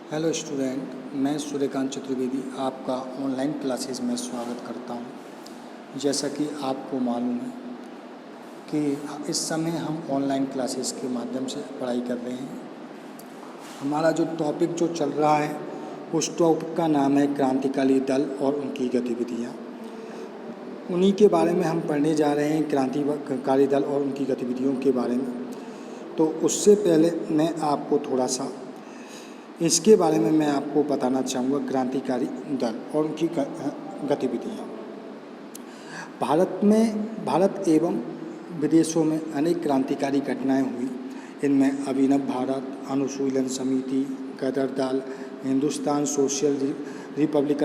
Hello student, मैं सूर्यकांत चतुर्वेदी आपका online classes में स्वागत करता हूं। जैसा कि आपको मालूम है कि इस समय हम ऑनलाइन क्लासेस के माध्यम से पढ़ाई कर रहे हैं। हमारा जो टॉपिक जो चल रहा है उस टॉपिक का नाम है क्रांतिकारी दल और उनकी गतिविधियाँ। उन्हीं के बारे में हम पढ़ने जा रहे हैं, क्रांतिकारी दल और उनकी गतिविधियों के बारे में। तो उससे पहले मैं आपको थोड़ा सा इसके बारे में मैं आपको बताना चाहूँगा, क्रांतिकारी दल और उनकी गतिविधियाँ। भारत एवं विदेशों में अनेक क्रांतिकारी घटनाएं हुई। इनमें अभिनव भारत, अनुशीलन समिति, गदर दल, Hindustan social Republic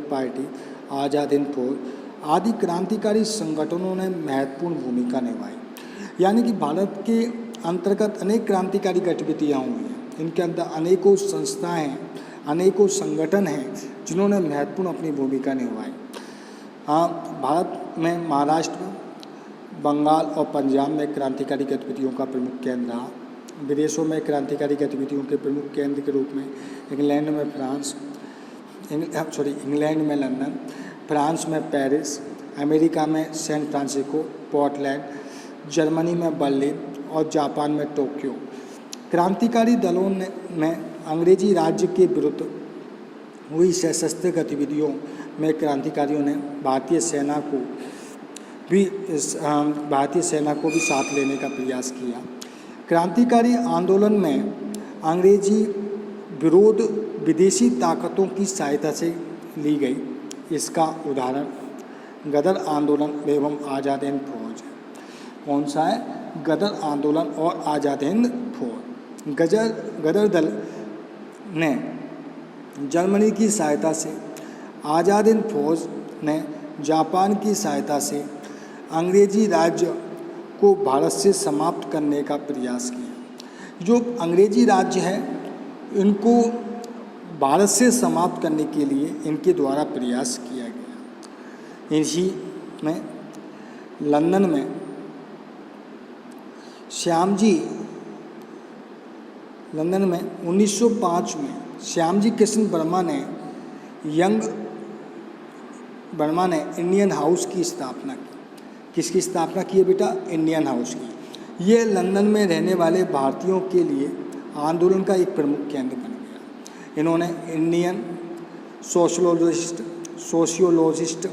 party, Azad Hind फौज आदि क्रांतिकारी संगठनों ने महत्वपूर्ण भूमिका निभाई। यानी कि भारत के अंतर्गत अनेक क्रांतिकारी गतिविधियाँ हुई हैं। इनके अंदर अनेकों संस्थाएं हैं, अनेकों संगठन हैं जिन्होंने महत्वपूर्ण अपनी भूमिका निभाई। भारत में महाराष्ट्र, बंगाल और पंजाब में क्रांतिकारी गतिविधियों का प्रमुख केंद्र रहा। विदेशों में क्रांतिकारी गतिविधियों के प्रमुख केंद्र के रूप में इंग्लैंड में लंदन, फ्रांस में पेरिस, अमेरिका में सैन फ्रांसिस्को, पोर्टलैंड, जर्मनी में बर्लिन और जापान में टोक्यो। क्रांतिकारी दलों में अंग्रेजी राज्य के विरुद्ध हुई सशस्त्र गतिविधियों में क्रांतिकारियों ने भारतीय सेना को भी साथ लेने का प्रयास किया। क्रांतिकारी आंदोलन में अंग्रेजी विरोध विदेशी ताकतों की सहायता से ली गई। इसका उदाहरण गदर आंदोलन एवं आज़ाद हिंद फौज है। कौन सा है? गदर आंदोलन और आज़ाद हिंद फौज। गदर दल ने जर्मनी की सहायता से, आज़ाद हिंद फौज ने जापान की सहायता से अंग्रेजी राज्य को भारत से समाप्त करने का प्रयास किया। जो अंग्रेजी राज्य है इनको भारत से समाप्त करने के लिए इनके द्वारा प्रयास किया गया। इसी में लंदन में श्यामजी 1905 में श्यामजी कृष्ण वर्मा ने इंडियन हाउस की स्थापना की। किसकी स्थापना की है बेटा? इंडियन हाउस की। ये लंदन में रहने वाले भारतीयों के लिए आंदोलन का एक प्रमुख केंद्र बन गया। इन्होंने इंडियन सोशियोलॉजिस्ट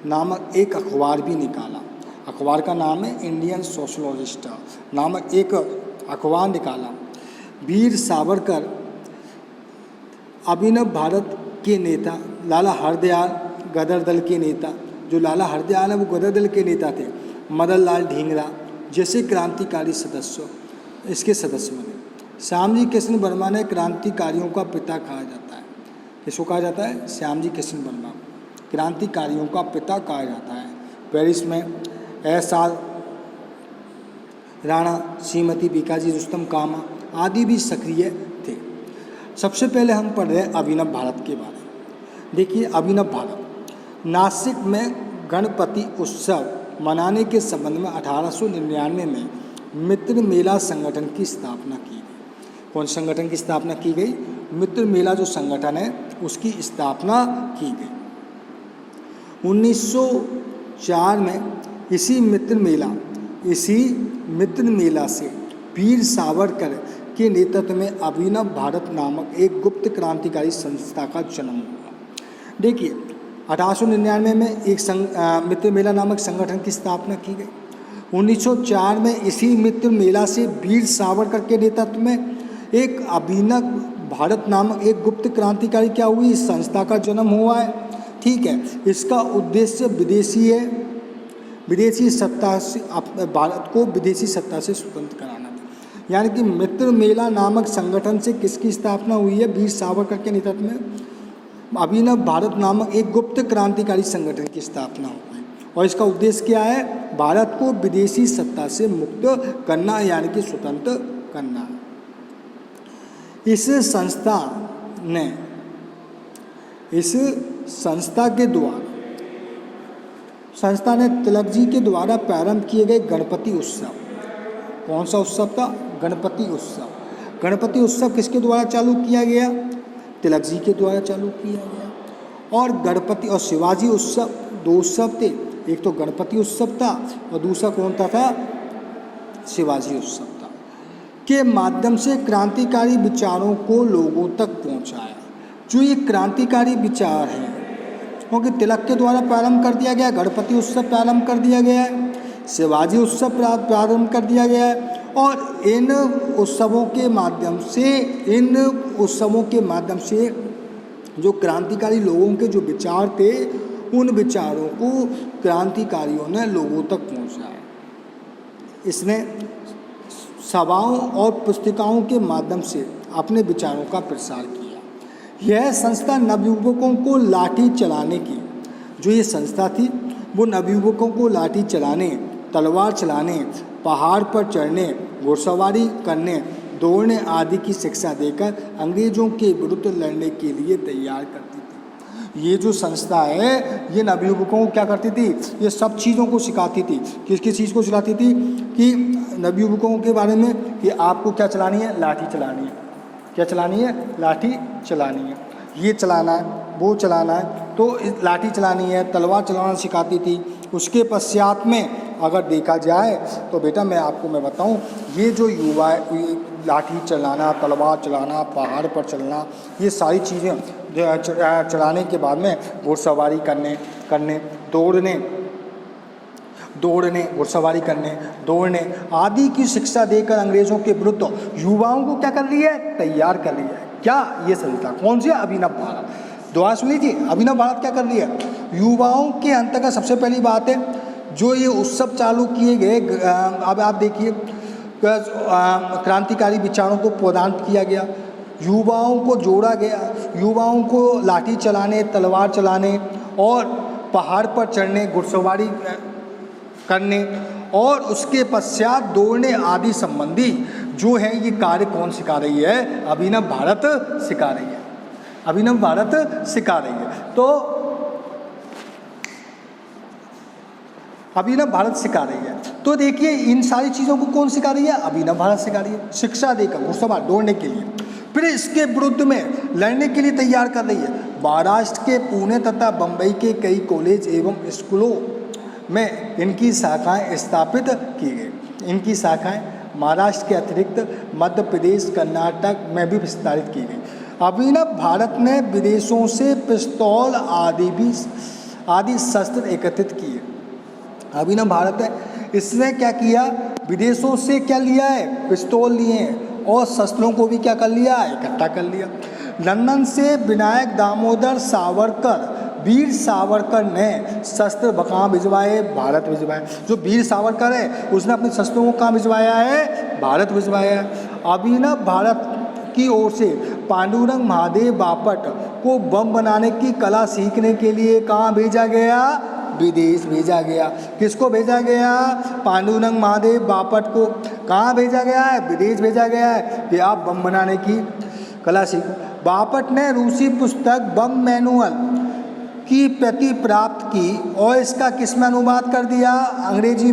नामक एक अखबार भी निकाला। अखबार का नाम है इंडियन सोशियोलॉजिस्ट नामक एक अखबार निकाला। वीर सावरकर अभिनव भारत के नेता लाला हरदयाल गदर दल के नेता, जो लाला हरदयाल है वो गदर दल के नेता थे, मदन लाल ढींगरा जैसे क्रांतिकारी इसके सदस्य बने। श्यामजी कृष्ण वर्मा ने क्रांतिकारियों का पिता कहा जाता है। किसको कहा जाता है? श्यामजी कृष्ण वर्मा क्रांतिकारियों का पिता कहा जाता है। पेरिस में एस.आर. राणा, श्रीमती बीकाजी रुस्तम कामा आदि भी सक्रिय थे। सबसे पहले हम पढ़ रहे हैं अभिनव भारत के बारे में। देखिए, अभिनव भारत नासिक में गणपति उत्सव मनाने के संबंध में 1899 में मित्र मेला संगठन की स्थापना की गई। कौन संगठन की स्थापना की गई? मित्र मेला जो संगठन है उसकी स्थापना की गई। 1904 में इसी मित्र मेला से वीर सावरकर के नेतृत्व में अभिनव भारत नामक एक गुप्त क्रांतिकारी संस्था का जन्म हुआ। देखिए, 1899 में एक मित्र मेला नामक संगठन की स्थापना की गई। 1904 में इसी मित्र मेला से वीर सावरकर के नेतृत्व में एक अभिनव भारत नामक एक गुप्त क्रांतिकारी क्या हुई? इस संस्था का जन्म हुआ है। ठीक है, इसका उद्देश्य विदेशी सत्ता से भारत को विदेशी सत्ता से स्वतंत्र कराना था। यानी कि मित्र मेला नामक संगठन से किसकी स्थापना हुई है? वीर सावरकर के नेतृत्व में अभिनव भारत नामक एक गुप्त क्रांतिकारी संगठन की स्थापना हुई है। और इसका उद्देश्य क्या है? भारत को विदेशी सत्ता से मुक्त करना, यानी कि स्वतंत्र करना। इस संस्था ने तिलक जी के द्वारा प्रारंभ किए गए गणपति उत्सव। कौन सा उत्सव था? गणपति उत्सव। गणपति उत्सव किसके द्वारा चालू किया गया? तिलक जी के द्वारा चालू किया गया। और गणपति और शिवाजी उत्सव, दो उत्सव थे, एक तो गणपति उत्सव था और दूसरा कौन था? शिवाजी उत्सव था, के माध्यम से क्रांतिकारी विचारों को लोगों तक पहुंचाया। जो ये क्रांतिकारी विचार हैं, क्योंकि तिलक के द्वारा प्रारंभ कर दिया गया, गणपति उत्सव प्रारंभ कर दिया गया है, शिवाजी उत्सव प्रारंभ कर दिया गया है, और इन उत्सवों के माध्यम से जो क्रांतिकारी लोगों के जो विचार थे, उन विचारों को क्रांतिकारियों ने लोगों तक पहुंचाया। इसने सभाओं और पुस्तिकाओं के माध्यम से अपने विचारों का प्रसार किया। यह संस्था नवयुवकों को लाठी चलाने की, जो ये संस्था थी वो नवयुवकों को लाठी चलाने, तलवार चलाने, पहाड़ पर चढ़ने, घुड़सवारी करने, दौड़ने आदि की शिक्षा देकर अंग्रेजों के विरुद्ध लड़ने के लिए तैयार करती थी। ये जो संस्था है ये नवयुवकों को क्या करती थी? ये सब चीज़ों को सिखाती थी। किस किस चीज़ को सिखाती थी? कि नवयुवकों के बारे में कि आपको क्या चलानी है? लाठी चलानी है। क्या चलानी है? लाठी चलानी है। ये चलाना है, वो चलाना है, तो लाठी चलानी है, तलवार चलाना सिखाती थी। उसके पश्चात में अगर देखा जाए तो बेटा मैं बताऊं, ये जो युवा लाठी चलाना, तलवार चलाना, पहाड़ पर चलना, ये सारी चीज़ें चलाने के बाद में घुड़सवारी करने, दौड़ने, घुड़सवारी करने, दौड़ने आदि की शिक्षा देकर अंग्रेज़ों के विरुद्ध युवाओं को क्या कर लिया है? तैयार कर लिया है। क्या ये संस्था कौन सी है? अभिनव भारत। दोबारा सुन लीजिए, अभिनव भारत क्या कर लिया? युवाओं के अंतर्गत सबसे पहली बात है जो ये उत्सव चालू किए गए, अब आप देखिए क्रांतिकारी विचारों को प्रदान किया गया, युवाओं को जोड़ा गया, युवाओं को लाठी चलाने, तलवार चलाने और पहाड़ पर चढ़ने, घुड़सवारी करने और उसके पश्चात दौड़ने आदि संबंधी जो है ये कार्य कौन सिखा रही है? अभिनव भारत सिखा रही है। अभिनव भारत सिखा रही है। तो अभिनव भारत सिखा रही है। तो देखिए इन सारी चीज़ों को कौन सिखा रही है? अभिनव भारत सिखा रही है। शिक्षा देकर घुड़सवार दौड़ने के लिए, फिर इसके विरुद्ध में लड़ने के लिए तैयार कर रही है। महाराष्ट्र के पुणे तथा बम्बई के कई कॉलेज एवं स्कूलों में इनकी शाखाएं स्थापित की गई। इनकी शाखाएं महाराष्ट्र के अतिरिक्त मध्य प्रदेश, कर्नाटक में भी विस्तारित की गई। अभिनव भारत ने विदेशों से पिस्तौल आदि शस्त्र एकत्रित किए। अभिनव भारत है, इसने क्या किया? विदेशों से क्या लिया है? पिस्तौल लिए हैं और शस्त्रों को भी क्या कर लिया? इकट्ठा कर लिया। लंदन से विनायक दामोदर सावरकर, वीर सावरकर ने शस्त्र कहाँ भिजवाए? भारत भिजवाए। जो वीर सावरकर है उसने अपने शस्त्रों को कहाँ भिजवाया है? भारत भिजवाया है। अभिनव भारत की ओर से पांडुरंग महादेव बापट को बम बनाने की कला सीखने के लिए कहाँ भेजा गया? विदेश भेजा गया। किसको भेजा गया? पांडुरंग महादेव बापट को। कहाँ भेजा गया है? विदेश भेजा गया है कि आप बम बनाने की कला सीखो। बापट ने रूसी पुस्तक बम मैनुअल की प्रति प्राप्त की और इसका किस में अनुवाद कर दिया? अंग्रेजी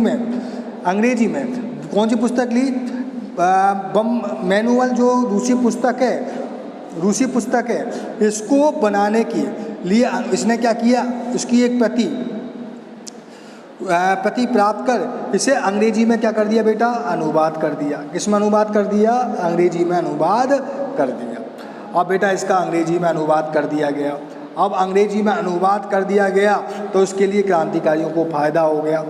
में। कौन सी पुस्तक ली? बम मैनुअल, जो रूसी पुस्तक है, इसको बनाने के लिए इसने क्या किया? इसकी एक प्रति प्राप्त कर इसे अंग्रेजी में क्या कर दिया बेटा? अनुवाद कर दिया। किसमें अनुवाद कर दिया? अंग्रेजी में अनुवाद कर दिया। अब बेटा इसका अंग्रेजी में अनुवाद कर दिया गया। अब अंग्रेजी में अनुवाद कर दिया गया तो इसके लिए क्रांतिकारियों को फायदा हो गया।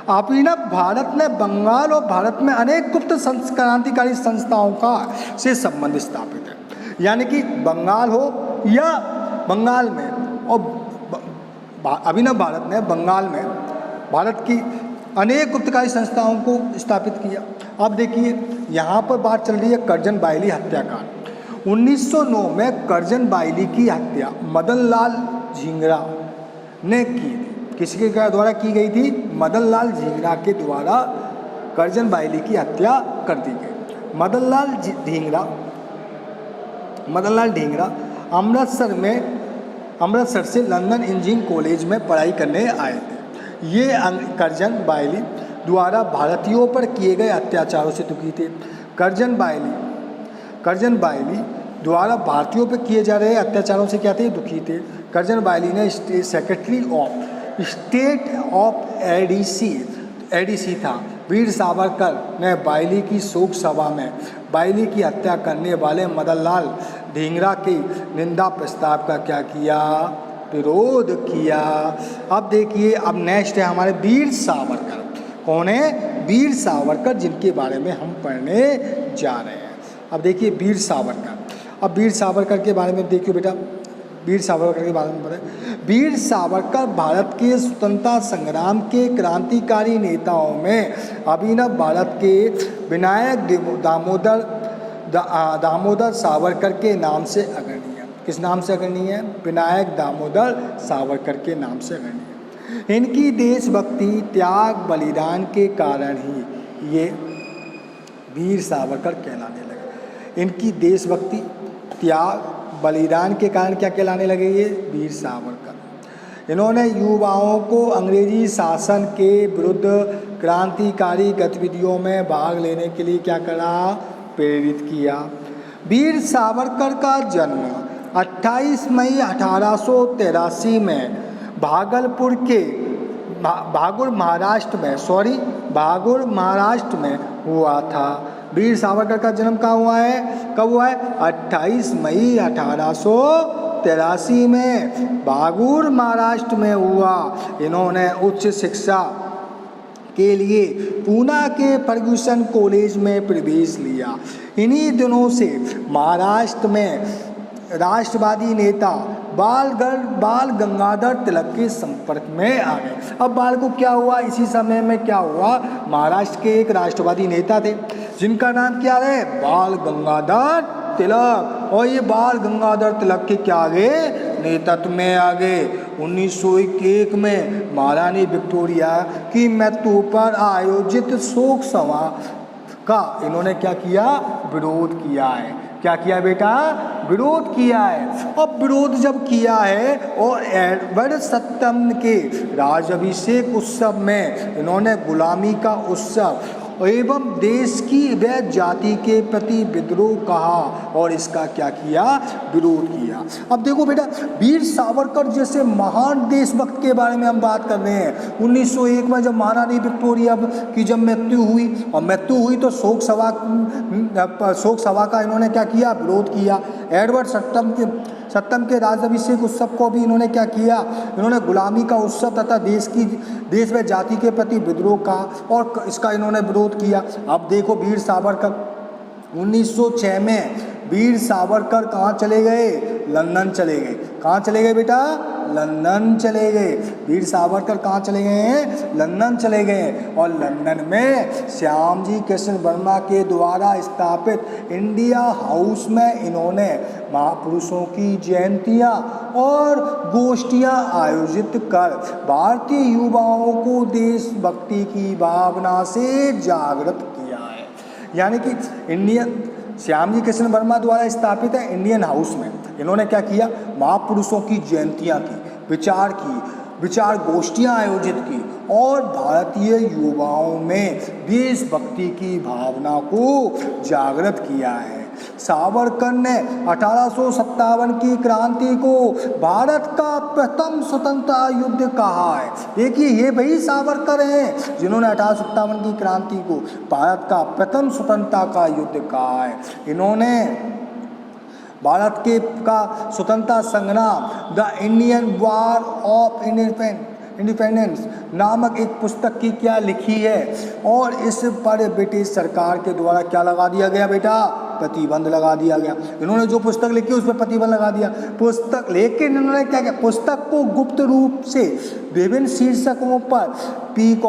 अभिनव भारत ने बंगाल और भारत में अनेक गुप्त क्रांतिकारी संस्थाओं का से संबंध स्थापित है। यानी कि बंगाल हो या बंगाल में, और अभिनव भारत ने बंगाल में भारत की अनेक गुप्तकारी संस्थाओं को स्थापित किया। अब देखिए यहाँ पर बात चल रही है करजन बाइली हत्याकांड। 1909 में करजन बाइली की हत्या मदन लाल झींगरा ने की थी। किसके द्वारा की गई थी? मदन लाल झींगरा के द्वारा करजन बाइली की हत्या कर दी गई। मदन लाल ढींगरा अमृतसर से लंदन इंजीनियरिंग कॉलेज में पढ़ाई करने आए थे। ये करजन बाइली द्वारा भारतीयों पर किए गए अत्याचारों से दुखी थे। करजन कर्जन बायली द्वारा भारतीयों पर किए जा रहे अत्याचारों से क्या थे, दुखी थे। कर्जन बायली ने secretary of state of ADC था। वीर सावरकर ने बायली की शोक सभा में बायली की हत्या करने वाले मदनलाल ढींगरा के निंदा प्रस्ताव का क्या किया, विरोध किया। अब देखिए, अब नेक्स्ट है हमारे वीर सावरकर। कौन है? वीर सावरकर, जिनके बारे में हम पढ़ने जा रहे हैं। अब देखिए वीर सावरकर। अब वीर सावरकर के बारे में देखिए बेटा, वीर सावरकर के बारे में बताएं। वीर सावरकर भारत के स्वतंत्रता संग्राम के क्रांतिकारी नेताओं में अभिनव भारत के विनायक दामोदर सावरकर के नाम से अग्रणी है। किस नाम से अग्रणी है? विनायक दामोदर सावरकर के नाम से अग्रणी है। इनकी देशभक्ति, त्याग, बलिदान के कारण ही ये वीर सावरकर कहलाने लगे। इनकी देशभक्ति, त्याग, बलिदान के कारण क्या कहलाने लगे ये? वीर सावरकर। इन्होंने युवाओं को अंग्रेजी शासन के विरुद्ध क्रांतिकारी गतिविधियों में भाग लेने के लिए क्या करा? प्रेरित किया। वीर सावरकर का जन्म 28 मई 1883 में भागलपुर के भागुर महाराष्ट्र में हुआ था। वीर सावरकर का जन्म कहाँ हुआ है? कब हुआ है? 28 मई 1883 में भागुर महाराष्ट्र में हुआ। इन्होंने उच्च शिक्षा के लिए पूना के फर्ग्यूसन कॉलेज में प्रवेश लिया। इन्हीं दिनों से महाराष्ट्र में राष्ट्रवादी नेता बाल गंगाधर तिलक के संपर्क में आ गए। अब बाल को क्या हुआ? इसी समय में क्या हुआ? महाराष्ट्र के एक राष्ट्रवादी नेता थे जिनका नाम क्या है? बाल गंगाधर तिलक। और ये बाल गंगाधर तिलक के क्या आ गए? नेतृत्व में आ गए। 1901 में महारानी विक्टोरिया की मृत्यु पर आयोजित शोक सभा का इन्होंने क्या किया? विरोध किया है। क्या किया बेटा? विरोध किया है। अब विरोध जब किया है और एडवर्ड सत्तम के राज्याभिषेक उत्सव में इन्होंने गुलामी का उत्सव एवं देश की व जाति के प्रति विद्रोह कहा और इसका क्या किया? विरोध किया। अब देखो बेटा, वीर सावरकर जैसे महान देशभक्त के बारे में हम बात कर रहे हैं। 1901 में जब महारानी विक्टोरिया की जब मृत्यु हुई तो शोक सभा का इन्होंने क्या किया? विरोध किया। एडवर्ड सत्तम के राज्याभिषेक उत्सव को भी इन्होंने क्या किया? इन्होंने गुलामी का उत्सव तथा देश व जाति के प्रति विद्रोह का और इसका इन्होंने विरोध किया। अब देखो वीर सावरकर 1906 में वीर सावरकर कहाँ चले गए? लंदन चले गए। कहाँ चले गए बेटा? लंदन चले गए। वीर सावरकर कहाँ चले गए हैं? लंदन चले गए। और लंदन में श्यामजी कृष्ण वर्मा के द्वारा स्थापित इंडिया हाउस में इन्होंने महापुरुषों की जयंतियाँ और गोष्ठियाँ आयोजित कर भारतीय युवाओं को देशभक्ति की भावना से जागृत किया है। यानी कि श्यामजी कृष्ण वर्मा द्वारा स्थापित है इंडियन हाउस में इन्होंने क्या किया? महापुरुषों की जयंतियाँ की, विचार गोष्ठियाँ आयोजित की और भारतीय युवाओं में देशभक्ति की भावना को जागृत किया है। सावरकर ने 1857 की क्रांति को भारत का प्रथम स्वतंत्रता युद्ध कहा है। देखिए ये वही सावरकर हैं जिन्होंने 1857 की क्रांति को भारत का प्रथम स्वतंत्रता का युद्ध कहा है। इन्होंने भारत के का स्वतंत्रता संग्राम the Indian war of independence नामक एक पुस्तक की क्या लिखी है और इस पर ब्रिटिश सरकार के द्वारा क्या लगा दिया गया बेटा? प्रतिबंध लगा दिया गया। इन्होंने जो पुस्तक लिखी उस पर प्रतिबंध लगा दिया पुस्तक, लेकिन इन्होंने क्या किया? पुस्तक को गुप्त रूप से विभिन्न शीर्षकों पर पीक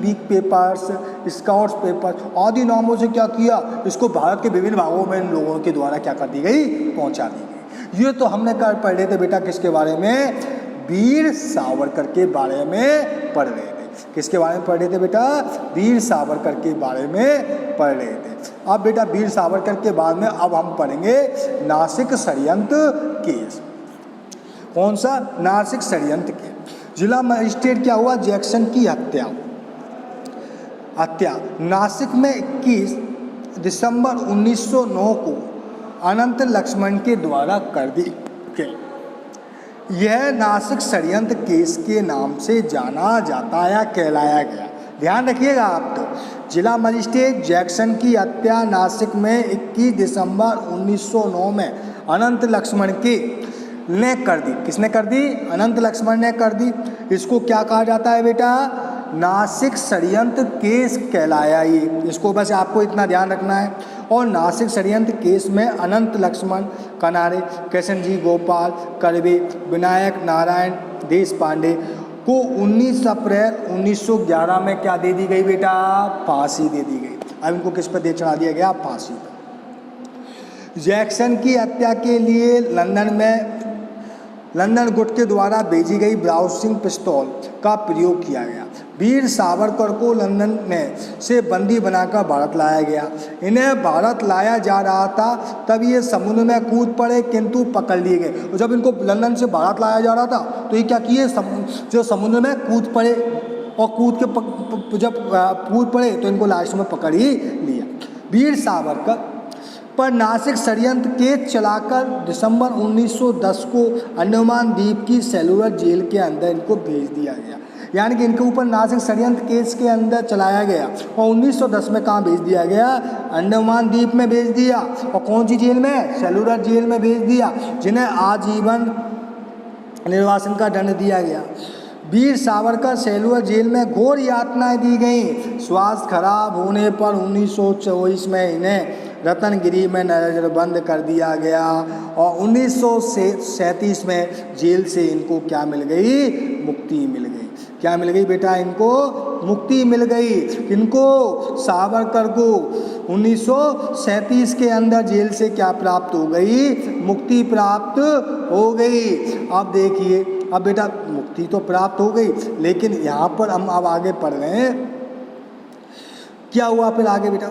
बीक पेपर्स, स्काउट्स पेपर्स आदि नामों से क्या किया? इसको भारत के विभिन्न भागों में इन लोगों के द्वारा क्या कर दी गई? पहुंचा दी गई। ये तो हमने कर पढ़ रहे थे बेटा किसके बारे में? वीर सावरकर के बारे में पढ़ रहे थे। किसके बारे में पढ़ रहे थे बेटा? वीर सावरकर के बारे में पढ़ रहे थे। अब बेटा वीर सावरकर के बाद में अब हम पढ़ेंगे नासिक षड्यंत्र केस। कौन सा? नासिक षड्यंत्र केस। जिला मजिस्ट्रेट क्या हुआ? जैक्सन की हत्या। नासिक में 21 दिसंबर 1909 को अनंत लक्ष्मण के द्वारा कर दी गई। यह नासिक षड्यंत्र केस के नाम से जाना जाता या कहलाया गया। ध्यान रखिएगा आप, तो जिला मजिस्ट्रेट जैक्सन की हत्या नासिक में 21 दिसंबर 1909 में अनंत लक्ष्मण के ने कर दी। किसने कर दी? अनंत लक्ष्मण ने कर दी। इसको क्या कहा जाता है बेटा? नासिक षड्यंत्र केस कहलाया ये। इसको बस आपको इतना ध्यान रखना है। और नासिक षड्यंत्र केस में अनंत लक्ष्मण कनारे, कृष्ण जी गोपाल कर्वे, विनायक नारायण देश पांडे को 19 अप्रैल 1911 में क्या दे दी गई बेटा? फांसी दे दी गई। अब इनको किस पर दे चढ़ा दिया गया? फांसी पर। जैक्सन की हत्या के लिए लंदन गुट के द्वारा भेजी गई ब्राउसिंग पिस्तौल का प्रयोग किया गया। वीर सावरकर को लंदन में से बंदी बनाकर भारत लाया गया। इन्हें भारत लाया जा रहा था, तब ये समुद्र में कूद पड़े, किंतु पकड़ लिए गए। और जब इनको लंदन से भारत लाया जा रहा था तो ये क्या किए? जो समुद्र में कूद पड़े, और जब कूद पड़े तो इनको लास्ट में पकड़ ही लिया। वीर सावरकर पर नासिक षड्यंत्र केस चलाकर दिसंबर 1910 को अंडमान द्वीप की सेलुलर जेल के अंदर इनको भेज दिया गया। यानी कि इनके ऊपर नासिक षड्यंत्र केस के अंदर चलाया गया और 1910 में कहाँ भेज दिया गया? अंडमान द्वीप में भेज दिया। और कौन सी जेल में? सेलुलर जेल में भेज दिया, जिन्हें आजीवन निर्वासन का दंड दिया गया। वीर सावरकर सेलुलर जेल में घोर यातनाएं दी गईं। स्वास्थ्य खराब होने पर 1924 में इन्हें रतनगिरी में नजरबंद कर दिया गया और 1937 में जेल से इनको क्या मिल गई? मुक्ति मिल गई। क्या मिल गई बेटा? इनको मुक्ति मिल गई। इनको सावरकर को 1937 के अंदर जेल से क्या प्राप्त हो गई? मुक्ति प्राप्त हो गई। अब देखिए, अब बेटा मुक्ति तो प्राप्त हो गई, लेकिन यहाँ पर हम अब आगे पढ़ रहे हैं। क्या हुआ फिर आगे बेटा?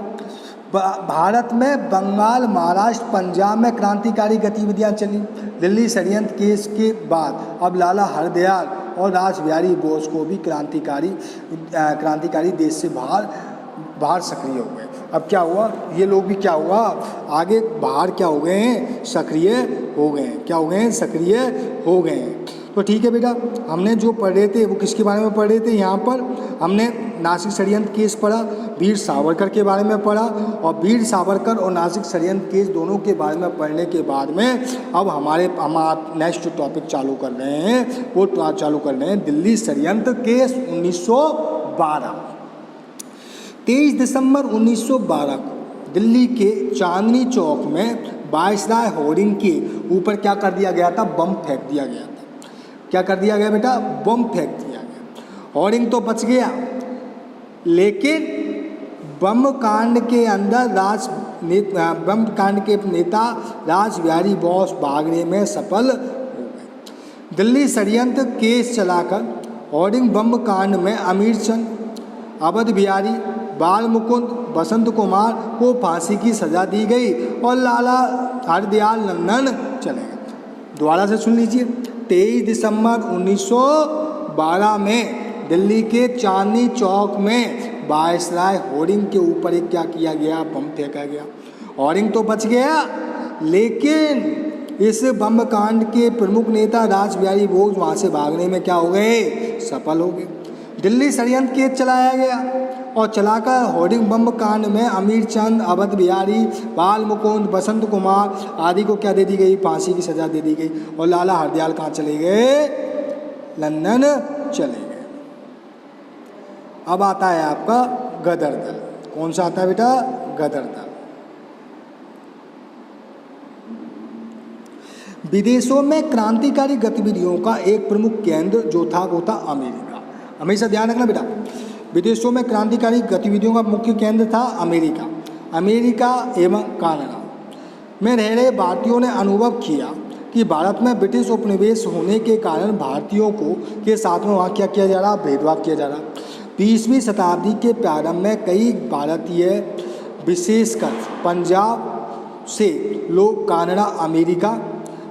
भारत में बंगाल, महाराष्ट्र, पंजाब में क्रांतिकारी गतिविधियां चली। दिल्ली षड्यंत्र केस के बाद अब लाला हरदयाल और रासबिहारी बोस को भी क्रांतिकारी देश से बाहर सक्रिय हो गए। अब क्या हुआ? ये लोग भी क्या हुआ? आगे बाहर क्या हो गए हैं? सक्रिय हो गए हैं। क्या हो गए हैं? सक्रिय हो गए हैं। तो ठीक है बेटा, हमने जो पढ़ रहे थे वो किसके बारे में पढ़ रहे थे? यहाँ पर हमने नासिक षड्यंत्र केस पढ़ा, वीर सावरकर के बारे में पढ़ा, और वीर सावरकर और नासिक षड्यंत्र केस दोनों के बारे में पढ़ने के बाद में अब हम नेक्स्ट टॉपिक चालू कर रहे हैं। वो चालू कर रहे हैं दिल्ली षड्यंत्र केस 1912। 23 दिसंबर 1912 को दिल्ली के चांदनी चौक में वायसराय होर्डिंग के ऊपर क्या कर दिया गया था? बम फेंक दिया गया था। क्या कर दिया गया बेटा? बम फेंक दिया गया। होर्डिंग तो बच गया, लेकिन बम कांड के नेता रासबिहारी बोस भागने में सफल हो गए। दिल्ली षड्यंत्र केस चलाकर होर्डिंग बम कांड में अमीर चंद, अवध बिहारी, बाल मुकुंद, बसंत कुमार को फांसी की सजा दी गई और लाला हरदयाल लंदन चले गए। दोबारा से सुन लीजिए। 23 दिसंबर 1912 में दिल्ली के चांदनी चौक में वायसराय होर्डिंग के ऊपर एक क्या किया गया? बम फेंका गया। होर्डिंग तो बच गया, लेकिन इस बम कांड के प्रमुख नेता रासबिहारी बोस वहाँ से भागने में क्या हो गए? सफल हो गए। दिल्ली षड्यंत्र केस चलाया गया और चलाकर होर्डिंग बम कांड में अमीर चंद, अवध बिहारी, बाल मुकुंद, बसंत कुमार आदि को क्या दे दी गई? फांसी की सजा दे दी गई। और लाला हरदयाल कहाँ चले गए? लंदन चले गए। अब आता है आपका गदर दल। कौन सा आता है बेटा? गदर दल। विदेशों में क्रांतिकारी गतिविधियों का एक प्रमुख केंद्र जो था वो था अमेरिका। हमेशा ध्यान रखना बेटा, विदेशों में क्रांतिकारी गतिविधियों का मुख्य केंद्र था अमेरिका एवं कनाडा में रह रहे भारतीयों ने अनुभव किया कि भारत में ब्रिटिश उपनिवेश होने के कारण भारतीयों के साथ में वहाँ क्या किया जा रहा? भेदभाव किया जा रहा। 20वीं शताब्दी के प्रारंभ में कई भारतीय, विशेषकर पंजाब से लोग कनाडा अमेरिका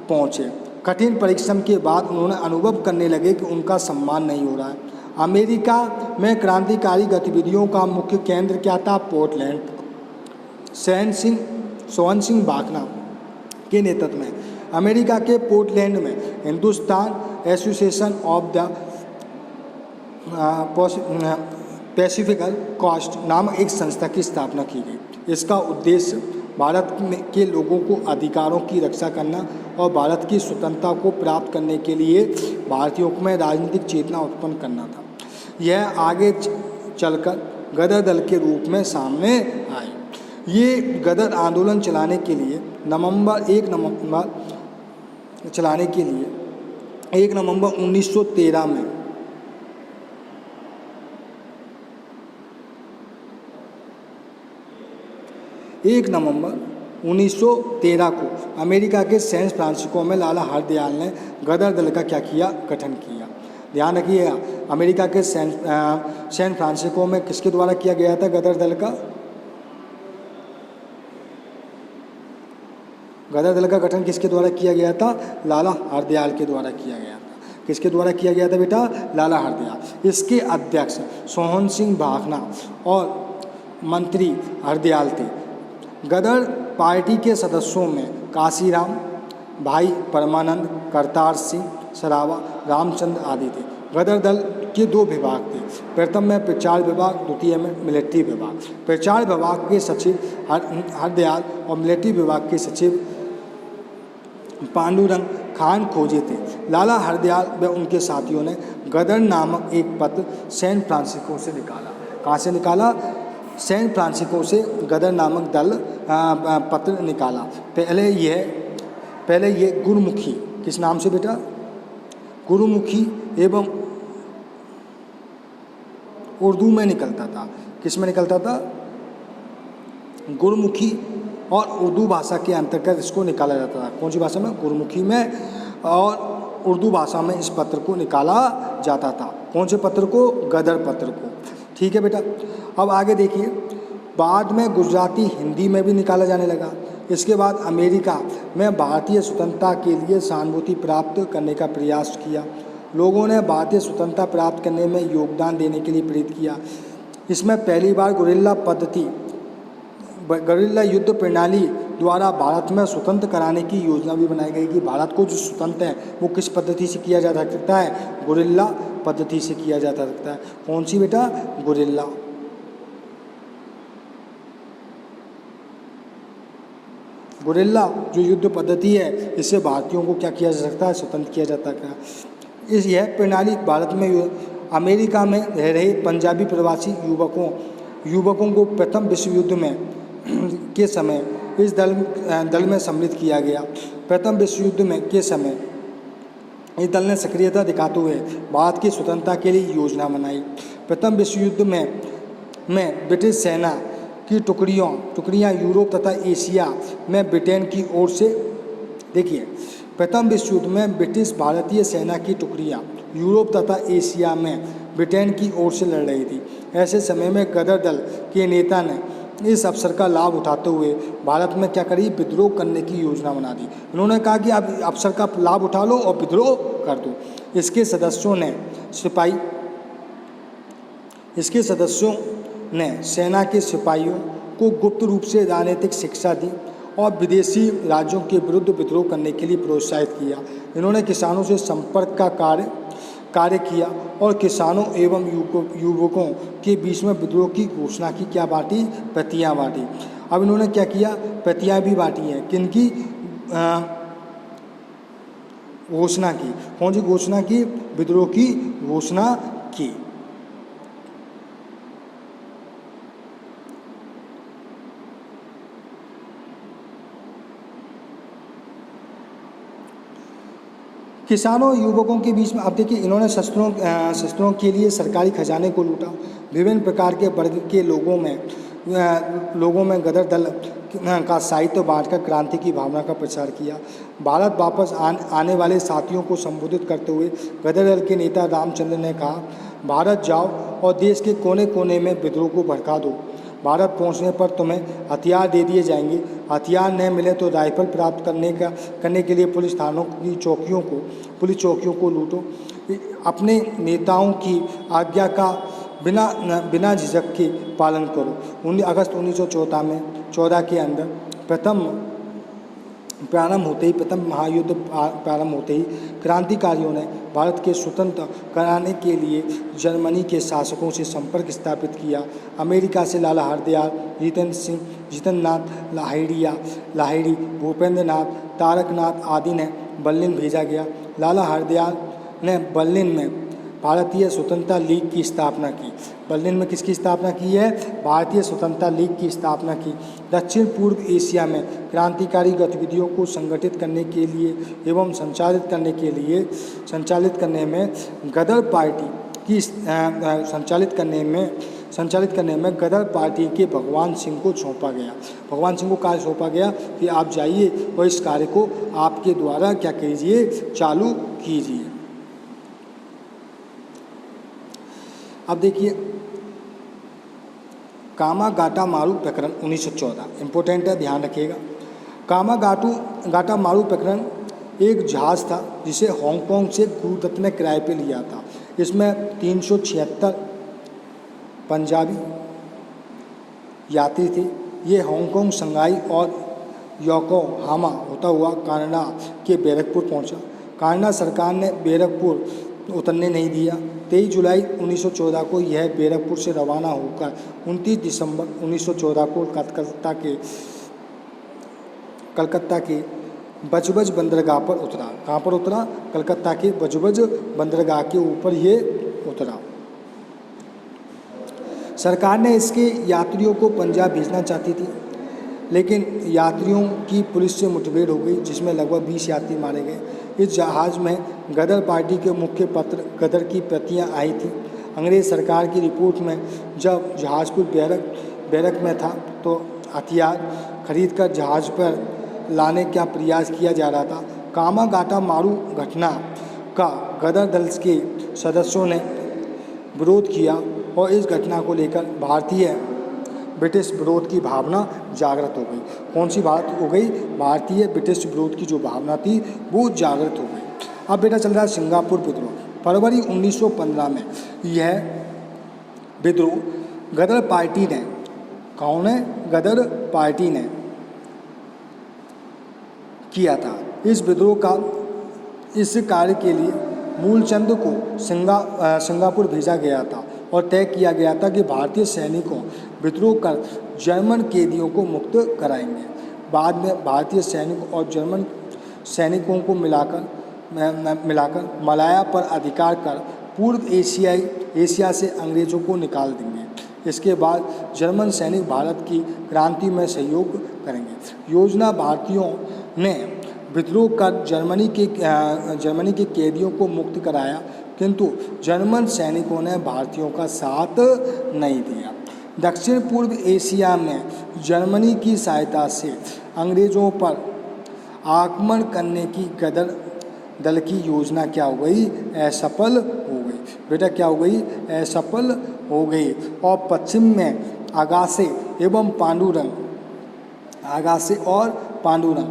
पहुँचे। कठिन परिश्रम के बाद उन्होंने अनुभव करने लगे कि उनका सम्मान नहीं हो रहा है। अमेरिका में क्रांतिकारी गतिविधियों का मुख्य केंद्र क्या था? पोर्टलैंड। सोहन सिंह भाखड़ा के नेतृत्व में अमेरिका के पोर्टलैंड में Hindustan Association of the Pacific Coast नामक एक संस्था की स्थापना की गई। इसका उद्देश्य भारत के लोगों को अधिकारों की रक्षा करना और भारत की स्वतंत्रता को प्राप्त करने के लिए भारतीयों में राजनीतिक चेतना उत्पन्न करना था। यह आगे चलकर गदर दल के रूप में सामने आए। ये गदर आंदोलन चलाने के लिए 1 नवंबर 1913 में 1 नवंबर 1913 को अमेरिका के सैन फ्रांसिस्को में लाला हरदयाल ने गदर दल का क्या किया, गठन किया। ध्यान रखिएगा, अमेरिका के सैन फ्रांसिस्को में किसके द्वारा किया गया था गदर दल का? गदर दल का गठन किसके द्वारा किया गया था? लाला हरदयाल के द्वारा किया गया था। किसके द्वारा किया गया था बेटा? लाला हरदयाल। इसके अध्यक्ष सोहन सिंह भाखड़ा और मंत्री हरदयाल थे। गदर पार्टी के सदस्यों में काशीराम, भाई परमानंद, करतार सिंह सरावा, रामचंद्र आदि थे। गदर दल के 2 विभाग थे। प्रथम में प्रचार विभाग, द्वितीय में मिलिट्री विभाग। प्रचार विभाग के सचिव हरदयाल और मिलिट्री विभाग के सचिव पांडुरंग खान खोजे थे। लाला हरदयाल व उनके साथियों ने गदर नामक एक पत्र सैन फ्रांसिस्को से निकाला। कहाँ से निकाला? सैन फ्रांसिस्को से गदर नामक दल पत्र निकाला। पहले यह गुरुमुखी, किस नाम से बेटा? गुरुमुखी एवं उर्दू में निकलता था। किस में निकलता था? गुरुमुखी और उर्दू भाषा के अंतर्गत इसको निकाला जाता था। कौन सी भाषा में? गुरुमुखी में और उर्दू भाषा में इस पत्र को निकाला जाता था। कौन से पत्र को? गदर पत्र को। ठीक है बेटा। अब आगे देखिए, बाद में गुजराती हिंदी में भी निकाला जाने लगा। इसके बाद अमेरिका में भारतीय स्वतंत्रता के लिए सहानुभूति प्राप्त करने का प्रयास किया। लोगों ने भारतीय स्वतंत्रता प्राप्त करने में योगदान देने के लिए प्रेरित किया। इसमें पहली बार गुरिल्ला युद्ध प्रणाली द्वारा भारत में स्वतंत्र कराने की योजना भी बनाई गई कि भारत को जो स्वतंत्र है वो किस पद्धति से किया जा सकता है? गुरिल्ला पद्धति से किया जा सकता है। कौन सी बेटा? गुरिल्ला। गुरिल्ला जो युद्ध पद्धति है, इससे भारतीयों को क्या किया जा सकता है? स्वतंत्र किया जाता है। यह प्रणाली भारत में अमेरिका में रह रहे पंजाबी प्रवासी युवकों को प्रथम विश्व युद्ध में के समय इस दल में सम्मिलित किया गया। प्रथम विश्व युद्ध में के समय इस दल ने सक्रियता दिखाते हुए भारत की स्वतंत्रता के लिए योजना बनाई। प्रथम विश्व युद्ध में ब्रिटिश सेना की टुकड़ियाँ यूरोप तथा एशिया में ब्रिटेन की ओर से, देखिए, प्रथम विश्व युद्ध में ब्रिटिश भारतीय सेना की टुकड़ियाँ यूरोप तथा एशिया में ब्रिटेन की ओर से लड़ रही थी। ऐसे समय में गदर दल के नेता ने इस अवसर का लाभ उठाते हुए भारत में क्या करी? विद्रोह करने की योजना बना दी। उन्होंने कहा कि आप अवसर का लाभ उठा लो और विद्रोह कर दो। इसके सदस्यों ने सेना के सिपाहियों को गुप्त रूप से राजनीतिक शिक्षा दी और विदेशी राज्यों के विरुद्ध विद्रोह करने के लिए प्रोत्साहित किया। इन्होंने किसानों से संपर्क का कार्य किया और किसानों एवं युवकों के बीच में विद्रोह की घोषणा की क्या बांटी? प्रतियां बांटी। अब इन्होंने क्या किया? प्रतियां भी बांटी हैं। किनकी घोषणा की? कौन सी घोषणा की? विद्रोह की घोषणा की। किसानों युवकों के बीच में, अब देखिए, इन्होंने शस्त्रों के लिए सरकारी खजाने को लूटा। विभिन्न प्रकार के वर्ग के लोगों में गदर दल का साहित्य बांटकर क्रांति की भावना का प्रचार किया। भारत वापस आने वाले साथियों को संबोधित करते हुए गदर दल के नेता रामचंद्र ने कहा, भारत जाओ और देश के कोने कोने में विद्रोह को भड़का दो। भारत पहुंचने पर तुम्हें हथियार दे दिए जाएंगे। हथियार न मिले तो राइफल प्राप्त करने के लिए पुलिस चौकियों को लूटो। अपने नेताओं की आज्ञा का बिना झिझक के पालन करो। 19 अगस्त 1914 में 1914 के अंदर प्रथम महायुद्ध प्रारंभ होते ही क्रांतिकारियों ने भारत के स्वतंत्र कराने के लिए जर्मनी के शासकों से संपर्क स्थापित किया। अमेरिका से लाला हरदयाल, जितेंद्रनाथ लाहिड़ी, भूपेंद्र नाथ, तारकनाथ आदि ने बर्लिन भेजा गया। लाला हरदयाल ने बर्लिन में भारतीय स्वतंत्रता लीग की स्थापना की। बर्लिन में किसकी स्थापना की है? भारतीय स्वतंत्रता लीग की स्थापना की। दक्षिण पूर्व एशिया में क्रांतिकारी गतिविधियों को संगठित करने के लिए एवं संचालित करने में गदर पार्टी की संचालित करने में गदर पार्टी के भगवान सिंह को सौंपा गया। भगवान सिंह को कार्य सौंपा गया कि आप जाइए और इस कार्य को आपके द्वारा क्या कीजिए, चालू कीजिए। अब देखिए कामागाटामारू प्रकरण 1914 इम्पोर्टेंट है, ध्यान रखिएगा। कामागाटामारू प्रकरण एक जहाज़ था जिसे हांगकांग से गुरुदत्त ने किराए पे लिया था। इसमें 376 पंजाबी यात्री थे। ये हांगकांग, शंघाई और योकोहामा होता हुआ कनाडा के बैरकपुर पहुंचा। कनाडा सरकार ने बैरकपुर उतरने नहीं दिया। 23 जुलाई 1914 को यह बैरकपुर से रवाना होकर 29 दिसंबर 1914 को कलकत्ता के बजबज बंदरगाह पर उतरा। कहाँ पर उतरा? कलकत्ता के बजबज बंदरगाह के ऊपर ये उतरा। सरकार ने इसके यात्रियों को पंजाब भेजना चाहती थी, लेकिन यात्रियों की पुलिस से मुठभेड़ हो गई जिसमें लगभग 20 यात्री मारे गए। इस जहाज़ में गदर पार्टी के मुख्य पत्र गदर की प्रतियां आई थी। अंग्रेज़ सरकार की रिपोर्ट में जब जहाज़ को बैरक में था तो हथियार खरीद कर जहाज़ पर लाने का प्रयास किया जा रहा था। कामागाटामारू घटना का गदर दल के सदस्यों ने विरोध किया और इस घटना को लेकर भारतीय ब्रिटिश विरोध की भावना जागृत हो गई। कौन सी बात हो गई? भारतीय ब्रिटिश विरोध की जो भावना थी वो जागृत हो गई। अब बेटा चल रहा है सिंगापुर विद्रोह। फरवरी 1915 में यह विद्रोह गदर पार्टी ने, कौन है? गदर पार्टी ने किया था। इस विद्रोह का इस कार्य के लिए मूलचंद को सिंगापुर भेजा गया था और तय किया गया था कि भारतीय सैनिकों विद्रोह कर जर्मन कैदियों को मुक्त कराएंगे। बाद में भारतीय सैनिक और जर्मन सैनिकों को मिलाकर मलाया पर अधिकार कर पूर्व एशिया से अंग्रेज़ों को निकाल देंगे। इसके बाद जर्मन सैनिक भारत की क्रांति में सहयोग करेंगे। योजना भारतीयों ने विद्रोह कर जर्मनी के कैदियों को मुक्त कराया, किंतु जर्मन सैनिकों ने भारतीयों का साथ नहीं दिया। दक्षिण पूर्व एशिया में जर्मनी की सहायता से अंग्रेज़ों पर आक्रमण करने की गदर दल की योजना क्या हो गई? असफल हो गई। बेटा क्या हो गई? असफल हो गई। और पश्चिम में आगासे और पांडुरंग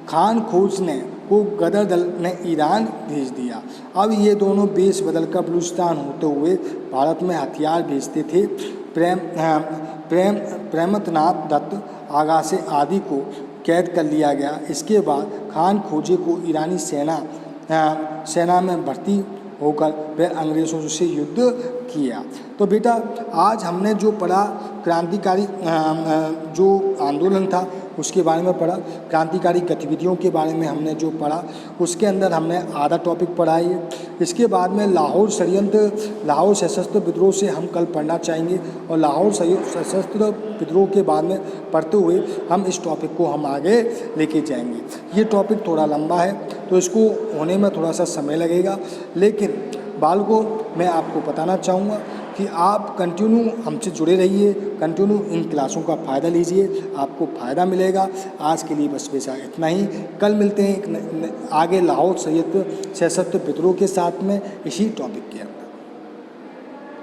खान खोजने को गदर दल ने ईरान भेज दिया। अब ये दोनों बेस बदलकर बलूचिस्तान होते हुए भारत में हथियार भेजते थे। प्रेमतनाथ दत्त, आगासे आदि को कैद कर लिया गया। इसके बाद खान खोजे को ईरानी सेना में भर्ती होकर वह अंग्रेज़ों से युद्ध किया। तो बेटा आज हमने जो पढ़ा क्रांतिकारी जो आंदोलन था उसके बारे में पढ़ा, क्रांतिकारी गतिविधियों के बारे में हमने जो पढ़ा उसके अंदर हमने आधा टॉपिक पढ़ा है। इसके बाद में लाहौर सशस्त्र विद्रोह से हम कल पढ़ना चाहेंगे और लाहौर सशस्त्र विद्रोह के बाद में पढ़ते हुए हम इस टॉपिक को हम आगे लेके जाएंगे। ये टॉपिक थोड़ा लंबा है तो इसको होने में थोड़ा सा समय लगेगा, लेकिन बालकों मैं आपको बताना चाहूँगा कि आप कंटिन्यू हमसे जुड़े रहिए, कंटिन्यू इन क्लासों का फ़ायदा लीजिए, आपको फ़ायदा मिलेगा। आज के लिए बस वैसा इतना ही। कल मिलते हैं आगे लाहौर सशस्त्र विद्रोह के साथ में इसी टॉपिक के।